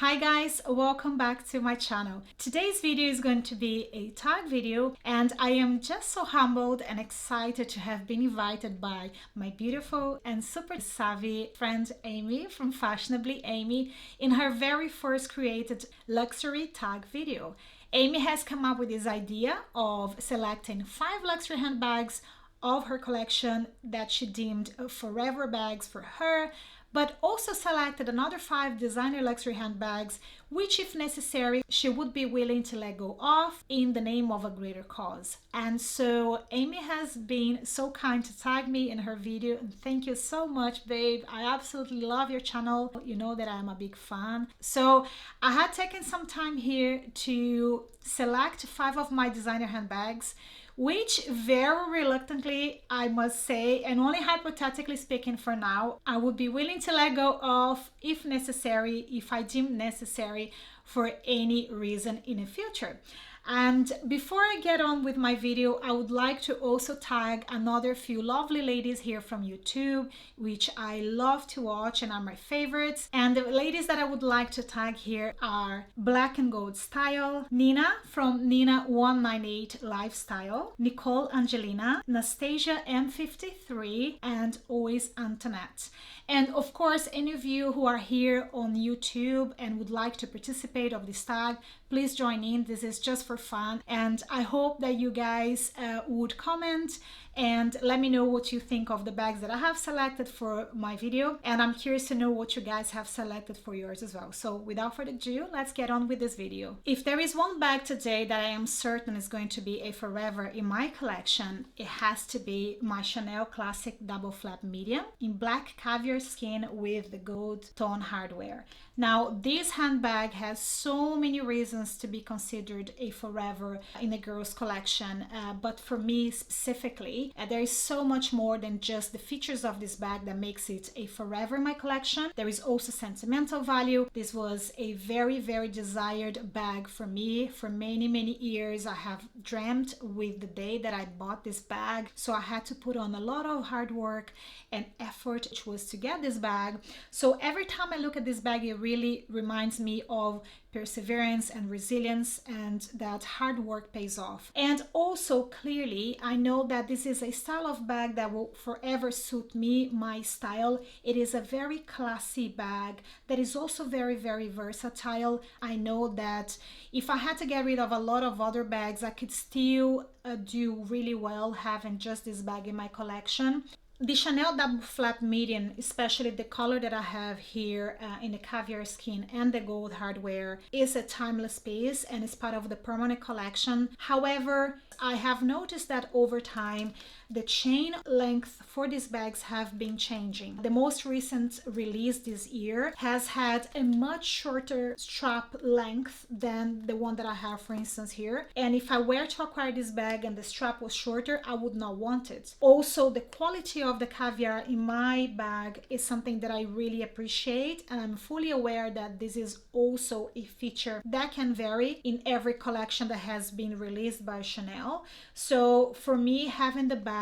Hi guys, welcome back to my channel. Today's video is going to be a tag video and I am just so humbled and excited to have been invited by my beautiful and super savvy friend Amy from Fashionably Amy in her very first created luxury tag video. Amy has come up with this idea of selecting 5 luxury handbags of her collection that she deemed forever bags for her, but also selected another 5 designer luxury handbags, which if necessary, she would be willing to let go of in the name of a greater cause. And so Amy has been so kind to tag me in her video, and thank you so much, babe. I absolutely love your channel. You know that I'm a big fan. So I had taken some time here to select 5 of my designer handbags, which very reluctantly, I must say, and only hypothetically speaking for now, I would be willing to let go of if necessary, if I deem necessary for any reason in the future. And before I get on with my video, I would like to also tag another few lovely ladies here from YouTube, which I love to watch and are my favorites. And the ladies that I would like to tag here are Black and Gold Style, Nina from Nina198 Lifestyle, Nicole Angelina, Nastasia M53, and Always Antoinette. And of course, any of you who are here on YouTube and would like to participate of this tag, please join in. This is just for fun, and I hope that you guys would comment and let me know what you think of the bags that I have selected for my video, and I'm curious to know what you guys have selected for yours as well. So without further ado, let's get on with this video. If there is one bag today that I am certain is going to be a forever in my collection, it has to be my Chanel Classic Double Flap Medium in black caviar skin with the gold tone hardware. Now, this handbag has so many reasons to be considered a forever in a girl's collection, but for me specifically, there is so much more than just the features of this bag that makes it a forever in my collection. There is also sentimental value. This was a very, very desired bag for me for many, many years. I have dreamt with the day that I bought this bag, so I had to put on a lot of hard work and effort, which was to get this bag. So every time I look at this bag, it really reminds me of perseverance and resilience, and that hard work pays off. And also clearly, I know that this is a style of bag that will forever suit me, my style. It is a very classy bag that is also very, very versatile. I know that if I had to get rid of a lot of other bags, I could still do really well having just this bag in my collection. The Chanel Double Flap Medium, especially the color that I have here in the caviar skin and the gold hardware, is a timeless piece and is part of the permanent collection. However, I have noticed that over time, the chain length for these bags have been changing. The most recent release this year has had a much shorter strap length than the one that I have, for instance, here. And if I were to acquire this bag and the strap was shorter, I would not want it. Also, the quality of the caviar in my bag is something that I really appreciate, and I'm fully aware that this is also a feature that can vary in every collection that has been released by Chanel. So for me, having the bag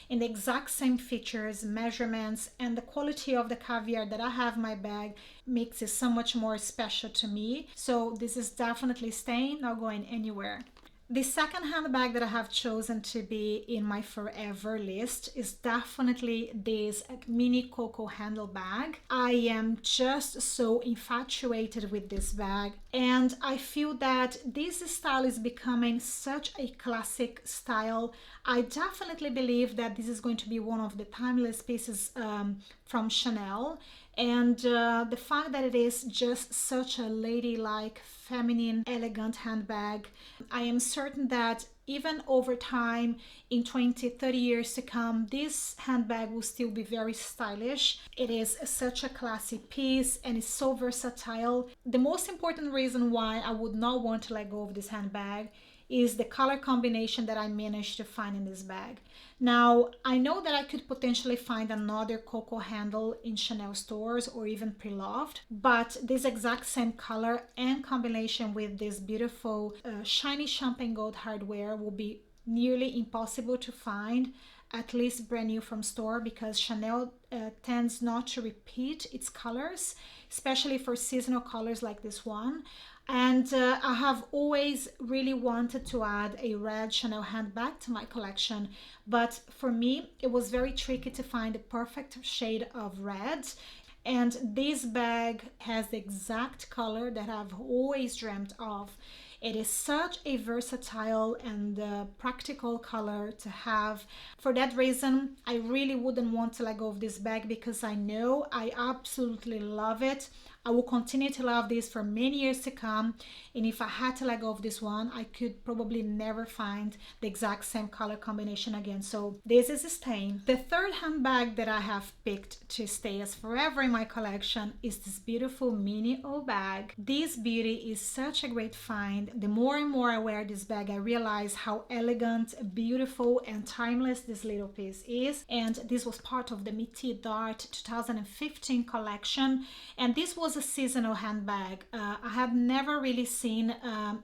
in the exact same features, measurements, and the quality of the caviar that I have in my bag makes it so much more special to me. So this is definitely staying, not going anywhere. The second handbag that I have chosen to be in my forever list is definitely this mini Coco handle bag. I am just so infatuated with this bag, and I feel that this style is becoming such a classic style. I definitely believe that this is going to be one of the timeless pieces from Chanel. And the fact that it is just such a ladylike, feminine, elegant handbag, I am certain that even over time, in 20, 30 years to come, this handbag will still be very stylish. It is such a classy piece and it's so versatile. The most important reason why I would not want to let go of this handbag is the color combination that I managed to find in this bag. Now, I know that I could potentially find another Coco handle in Chanel stores or even pre-loved, but this exact same color and combination with this beautiful shiny champagne gold hardware will be nearly impossible to find at least brand new from store, because Chanel tends not to repeat its colors, especially for seasonal colors like this one. And I have always really wanted to add a red Chanel handbag to my collection, but for me it was very tricky to find the perfect shade of red. And this bag has the exact color that I've always dreamt of. It is such a versatile and practical color to have. For that reason, I really wouldn't want to let go of this bag, because I know I absolutely love it. I will continue to love this for many years to come, and if I had to let go of this one, I could probably never find the exact same color combination again. So this is staying. The third handbag that I have picked to stay as forever in my collection is this beautiful mini O bag. This beauty is such a great find. The more and more I wear this bag, I realize how elegant, beautiful, and timeless this little piece is. And this was part of the Metis Dart 2015 collection, and this was a seasonal handbag. I have never really seen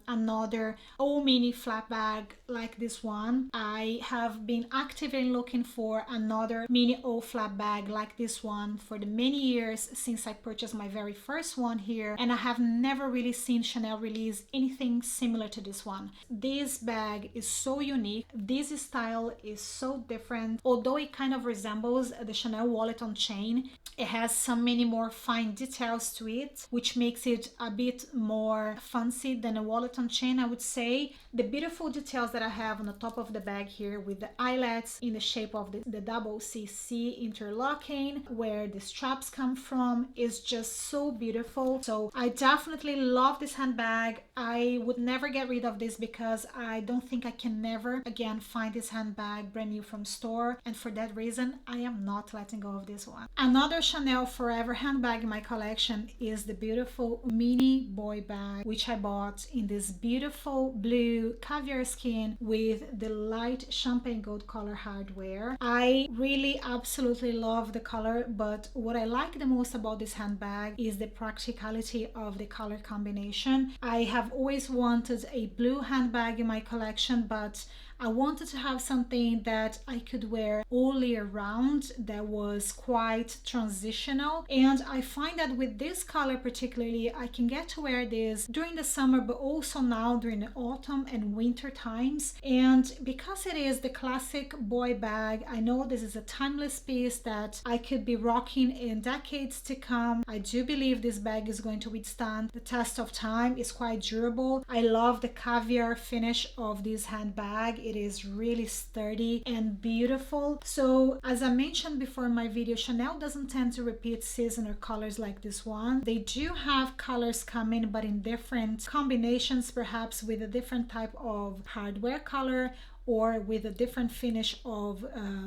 another O mini flat bag like this one. I have been actively looking for another mini O flat bag like this one for the many years since I purchased my very first one here, and I have never really seen Chanel release anything similar to this one. This bag is so unique. This style is so different. Although it kind of resembles the Chanel wallet on chain, it has some many more fine details to it, which makes it a bit more fancy than a wallet on chain, I would say. The beautiful details that I have on the top of the bag here, with the eyelets in the shape of the double CC interlocking, where the straps come from, is just so beautiful. So I definitely love this handbag. I would never get rid of this, because I don't think I can never again find this handbag brand new from store, and for that reason I am not letting go of this one. Another Chanel forever handbag in my collection is the beautiful mini boy bag, which I bought in this beautiful blue caviar skin with the light champagne gold color hardware. I really absolutely love the color, but what I like the most about this handbag is the practicality of the color combination. I have always wanted a blue handbag in my collection, but I wanted to have something that I could wear all year round that was quite transitional, and I find that with this color particularly, I can get to wear this during the summer, but also now during the autumn and winter times. And because it is the classic boy bag, I know this is a timeless piece that I could be rocking in decades to come. I do believe this bag is going to withstand the test of time. It's quite durable. I love the caviar finish of this handbag. It is really sturdy and beautiful. So as I mentioned before in my video, Chanel doesn't tend to repeat seasonal colors like this one. They do have colors coming, but in different combinations, perhaps with a different type of hardware color or with a different finish of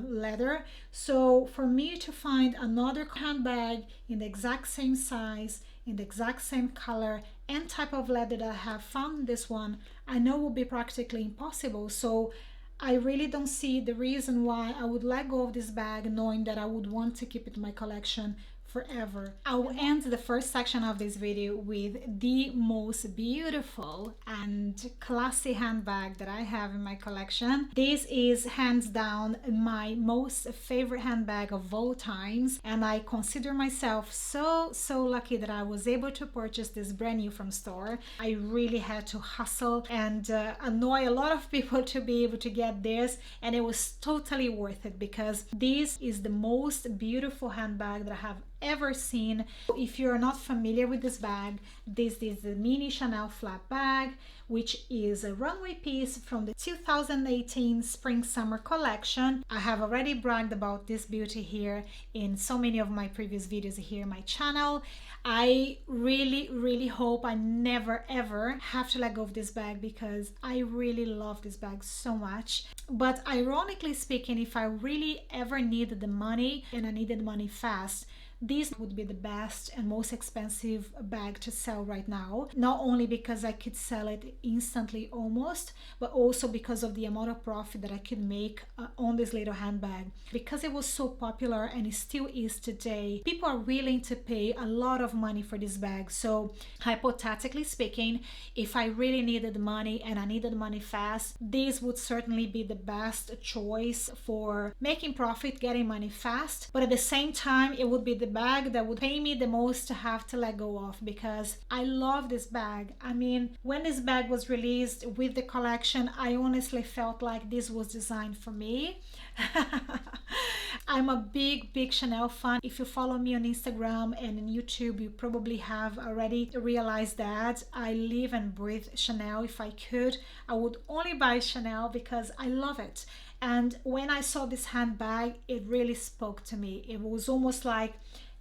leather. So for me to find another handbag in the exact same size, in the exact same color and type of leather that I have found in this one, I know will be practically impossible. So I really don't see the reason why I would let go of this bag, knowing that I would want to keep it in my collection forever. I will end the first section of this video with the most beautiful and classy handbag that I have in my collection. This is hands down my most favorite handbag of all times, and I consider myself so lucky that I was able to purchase this brand new from store. I really had to hustle and annoy a lot of people to be able to get this, and it was totally worth it, because this is the most beautiful handbag that I have ever seen. If you're not familiar with this bag, this is the mini Chanel flat bag, which is a runway piece from the 2018 spring summer collection. I have already bragged about this beauty here in so many of my previous videos here on my channel. I really hope I never ever have to let go of this bag, because I really love this bag so much. But ironically speaking, if I really ever needed the money and I needed money fast, this would be the best and most expensive bag to sell right now. Not only because I could sell it instantly almost, but also because of the amount of profit that I could make on this little handbag. Because it was so popular, and it still is today, people are willing to pay a lot of money for this bag. So hypothetically speaking, if I really needed money and I needed money fast, this would certainly be the best choice for making profit, getting money fast. But at the same time, it would be the bag that would pay me the most to have to let go of, because I love this bag. I mean, when this bag was released with the collection, I honestly felt like this was designed for me. I'm a big Chanel fan. If you follow me on Instagram and on YouTube, you probably have already realized that I live and breathe Chanel. If I could, I would only buy Chanel because I love it. And when I saw this handbag, it really spoke to me. It was almost like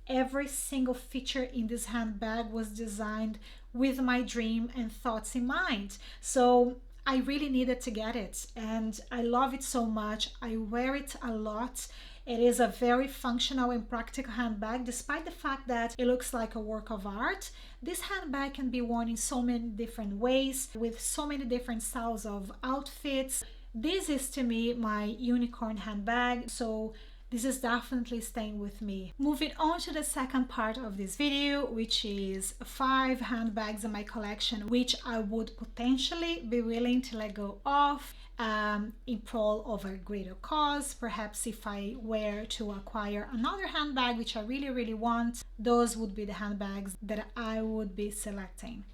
every single feature in this handbag was designed with my dream and thoughts in mind. So I really needed to get it, and I love it so much. I wear it a lot. It is a very functional and practical handbag. Despite the fact that it looks like a work of art, this handbag can be worn in so many different ways, with so many different styles of outfits. This is, to me, my unicorn handbag, so this is definitely staying with me. Moving on to the second part of this video, which is 5 handbags in my collection which I would potentially be willing to let go of in pro of a greater cause. Perhaps if I were to acquire another handbag which I really want, those would be the handbags that I would be selecting.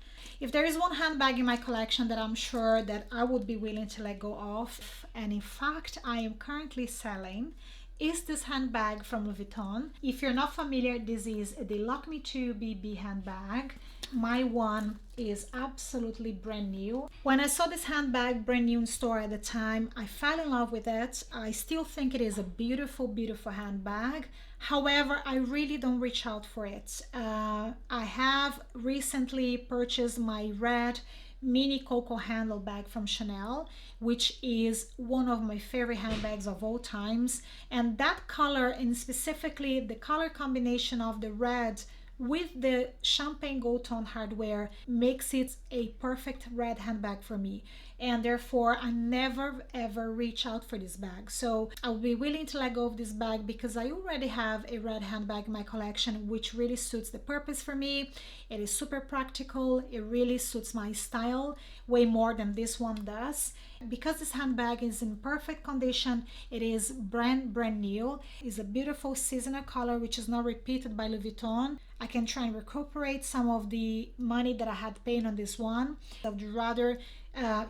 If there is one handbag in my collection that I'm sure that I would be willing to let go of, and in fact I am currently selling, is this handbag from Louis Vuitton. If you're not familiar, this is the Lockme 2 BB handbag. My one is absolutely brand new. When I saw this handbag brand new in store at the time, I fell in love with it. I still think it is a beautiful handbag. However, I really don't reach out for it. I have recently purchased my red mini cocoa handle bag from Chanel, which is one of my favorite handbags of all times. And that color, and specifically the color combination of the red with the champagne gold tone hardware, makes it a perfect red handbag for me. And therefore I never ever reach out for this bag. So I'll be willing to let go of this bag because I already have a red handbag in my collection which really suits the purpose for me. It is super practical. It really suits my style way more than this one does. Because this handbag is in perfect condition, it is brand new. It's a beautiful seasonal color which is not repeated by Louis Vuitton. I can try and recuperate some of the money that I had paid on this one. I would rather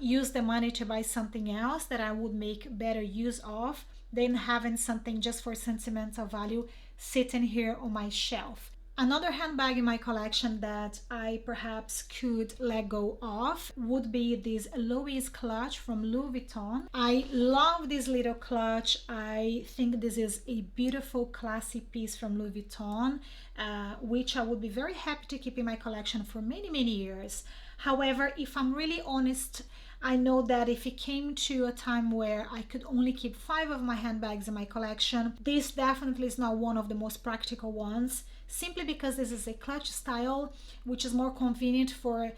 use the money to buy something else that I would make better use of than having something just for sentimental value sitting here on my shelf. Another handbag in my collection that I perhaps could let go of would be this Louis clutch from Louis Vuitton. I love this little clutch. I think this is a beautiful classy piece from Louis Vuitton, which I would be very happy to keep in my collection for many years. However, if I'm really honest, I know that if it came to a time where I could only keep 5 of my handbags in my collection, this definitely is not one of the most practical ones, simply because this is a clutch style which is more convenient for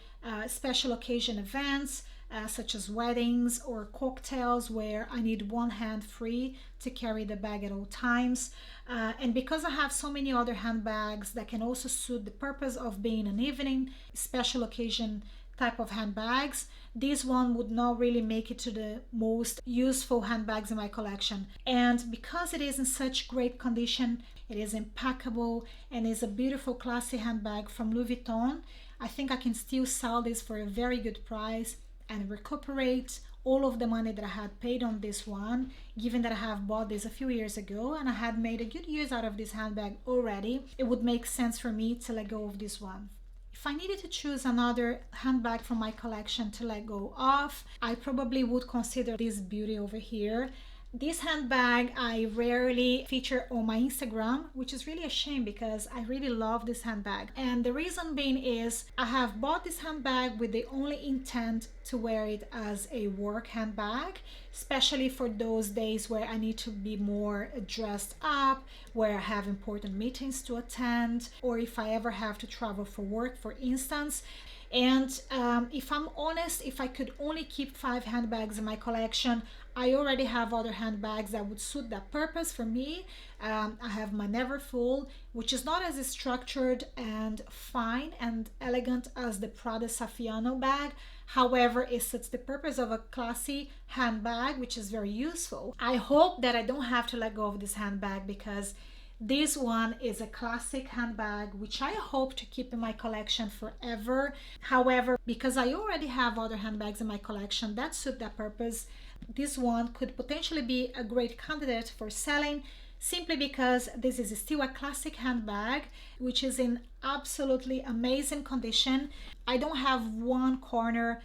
special occasion events such as weddings or cocktails where I need one hand free to carry the bag at all times. And because I have so many other handbags that can also suit the purpose of being an evening special occasion type of handbags, this one would not really make it to the most useful handbags in my collection. And because it is in such great condition, it is impeccable and is a beautiful classy handbag from Louis Vuitton, I think I can still sell this for a very good price and recuperate all of the money that I had paid on this one, given that I have bought this a few years ago and I had made a good use out of this handbag already. It would make sense for me to let go of this one. If I needed to choose another handbag from my collection to let go of, I probably would consider this beauty over here. This handbag I rarely feature on my Instagram, which is really a shame because I really love this handbag. And the reason being is I have bought this handbag with the only intent to wear it as a work handbag, especially for those days where I need to be more dressed up, where I have important meetings to attend, or if I ever have to travel for work, for instance. And if I'm honest, if I could only keep 5 handbags in my collection, I already have other handbags that would suit that purpose for me. I have my Neverfull, which is not as structured and fine and elegant as the Prada Saffiano bag. However, it suits the purpose of a classy handbag, which is very useful. I hope that I don't have to let go of this handbag because this one is a classic handbag, which I hope to keep in my collection forever. However, because I already have other handbags in my collection that suit that purpose, this one could potentially be a great candidate for selling, simply because this is still a classic handbag, which is in absolutely amazing condition. I don't have one corner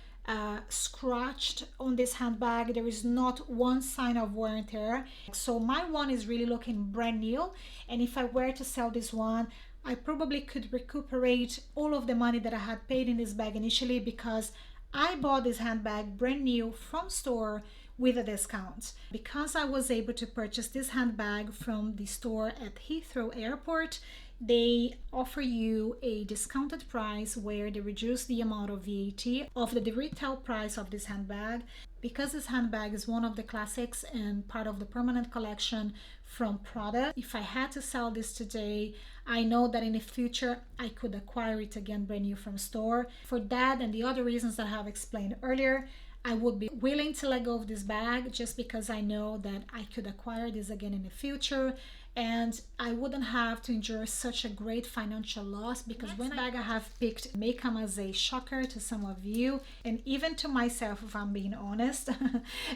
scratched on this handbag. There is not one sign of wear and tear. So my one is really looking brand new. And if I were to sell this one, I probably could recuperate all of the money that I had paid in this bag initially, because I bought this handbag brand new from store with a discount. Because I was able to purchase this handbag from the store at Heathrow Airport, they offer you a discounted price where they reduce the amount of VAT of the retail price of this handbag. Because this handbag is one of the classics and part of the permanent collection from Prada, if I had to sell this today, I know that in the future I could acquire it again brand new from store. For that and the other reasons that I have explained earlier, I would be willing to let go of this bag just because I know that I could acquire this again in the future, and I wouldn't have to endure such a great financial loss. Because when bag I have picked may come as a shocker to some of you and even to myself, if I'm being honest,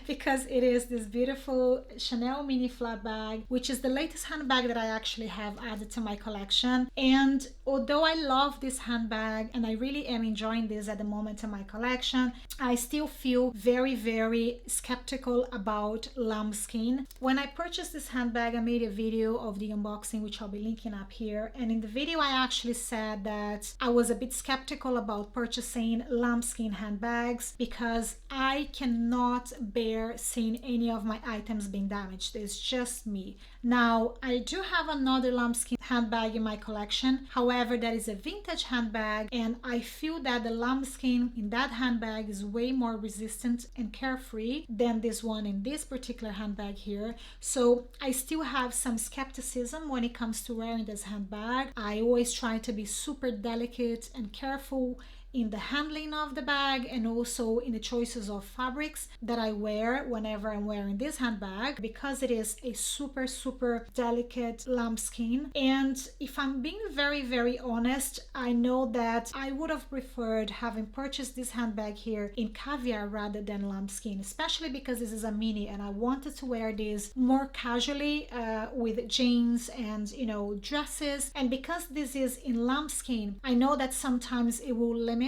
because it is this beautiful Chanel mini flat bag, which is the latest handbag that I actually have added to my collection. And although I love this handbag and I really am enjoying this at the moment in my collection, I still feel very, very skeptical about lambskin. When I purchased this handbag, I made a video of the unboxing, which I'll be linking up here, and in the video I actually said that I was a bit skeptical about purchasing lambskin handbags because I cannot bear seeing any of my items being damaged. It's just me. Now, I do have another lambskin handbag in my collection. However, that is a vintage handbag, and I feel that the lambskin in that handbag is way more resistant and carefree than this one in this particular handbag here. So I still have some skepticism when it comes to wearing this handbag. I always try to be super delicate and careful in the handling of the bag and also in the choices of fabrics that I wear whenever I'm wearing this handbag, because it is a super, super delicate lambskin. And if I'm being very, very honest, I know that I would have preferred having purchased this handbag here in caviar rather than lambskin, especially because this is a mini and I wanted to wear this more casually with jeans and, you know, dresses. And because this is in lambskin, I know that sometimes it will limit,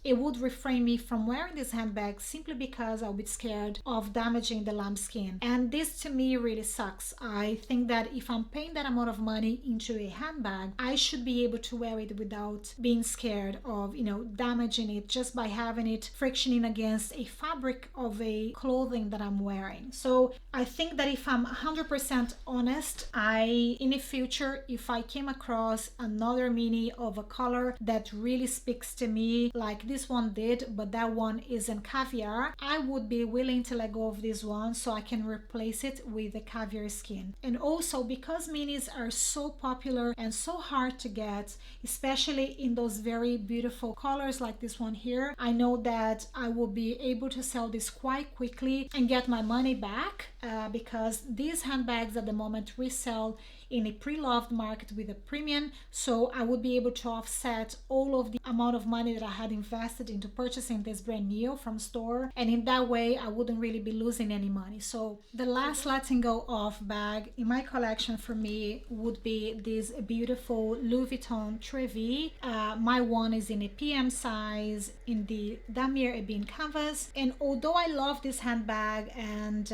it would refrain me from wearing this handbag simply because I'll be scared of damaging the lambskin. And this to me really sucks. I think that if I'm paying that amount of money into a handbag, I should be able to wear it without being scared of, you know, damaging it just by having it frictioning against a fabric of a clothing that I'm wearing. So I think that if I'm 100% honest, in the future, if I came across another mini of a color that really speaks to me like this one did, but that one is in caviar, I would be willing to let go of this one so I can replace it with the caviar skin. And also because minis are so popular and so hard to get, especially in those very beautiful colors like this one here, I know that I will be able to sell this quite quickly and get my money back because these handbags at the moment resell in a pre-loved market with a premium, so I would be able to offset all of the amount of money that I had invested into purchasing this brand new from store, and in that way I wouldn't really be losing any money. So the last letting go of bag in my collection for me would be this beautiful Louis Vuitton Trevi. My one is in a PM size in the Damier Ebene canvas, and although I love this handbag and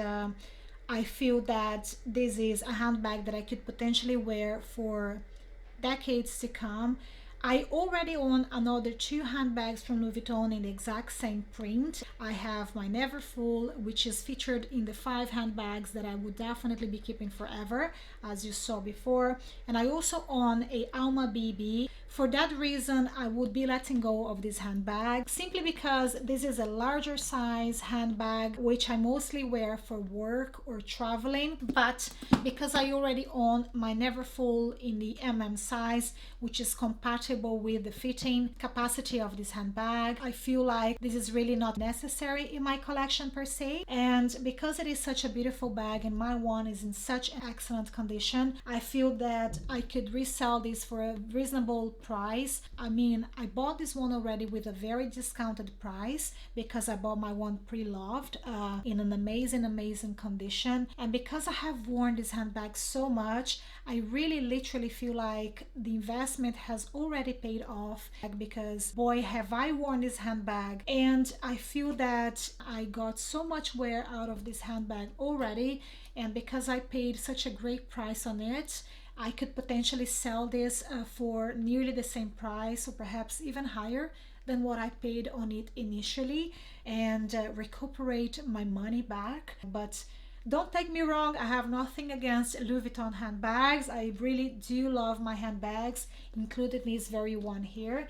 I feel that this is a handbag that I could potentially wear for decades to come. I already own another 2 handbags from Louis Vuitton in the exact same print. I have my Neverfull, which is featured in the 5 handbags that I would definitely be keeping forever, as you saw before. And I also own a Alma BB. For that reason, I would be letting go of this handbag, simply because this is a larger size handbag, which I mostly wear for work or traveling. But because I already own my Neverfull in the size, which is compatible with the fitting capacity of this handbag, I feel like this is really not necessary in my collection per se. And because it is such a beautiful bag and my one is in such excellent condition, I feel that I could resell this for a reasonable price. I mean, I bought this one already with a very discounted price because I bought my one pre-loved in an amazing condition. And because I have worn this handbag so much, I really literally feel like the investment has already paid off, because boy, have I worn this handbag, and I feel that I got so much wear out of this handbag already. And because I paid such a great price on it, I could potentially sell this for nearly the same price, or perhaps even higher than what I paid on it initially, and recuperate my money back. But don't take me wrong, I have nothing against Louis Vuitton handbags. I really do love my handbags, including this very one here.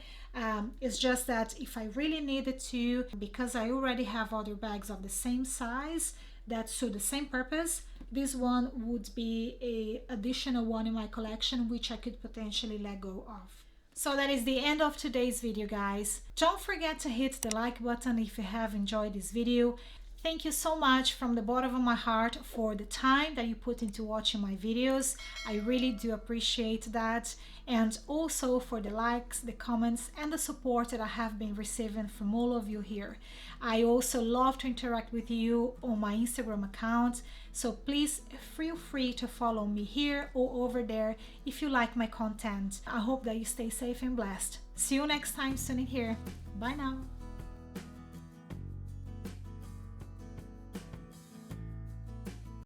It's just that if I really needed to, because I already have other bags of the same size that suit the same purpose, this one would be a additional one in my collection, which I could potentially let go of. So that is the end of today's video, guys. Don't forget to hit the like button if you have enjoyed this video. Thank you so much from the bottom of my heart for the time that you put into watching my videos. I really do appreciate that. And also for the likes, the comments, and the support that I have been receiving from all of you here. I also love to interact with you on my Instagram account. So please feel free to follow me here or over there if you like my content. I hope that you stay safe and blessed. See you next time soon in here. Bye now.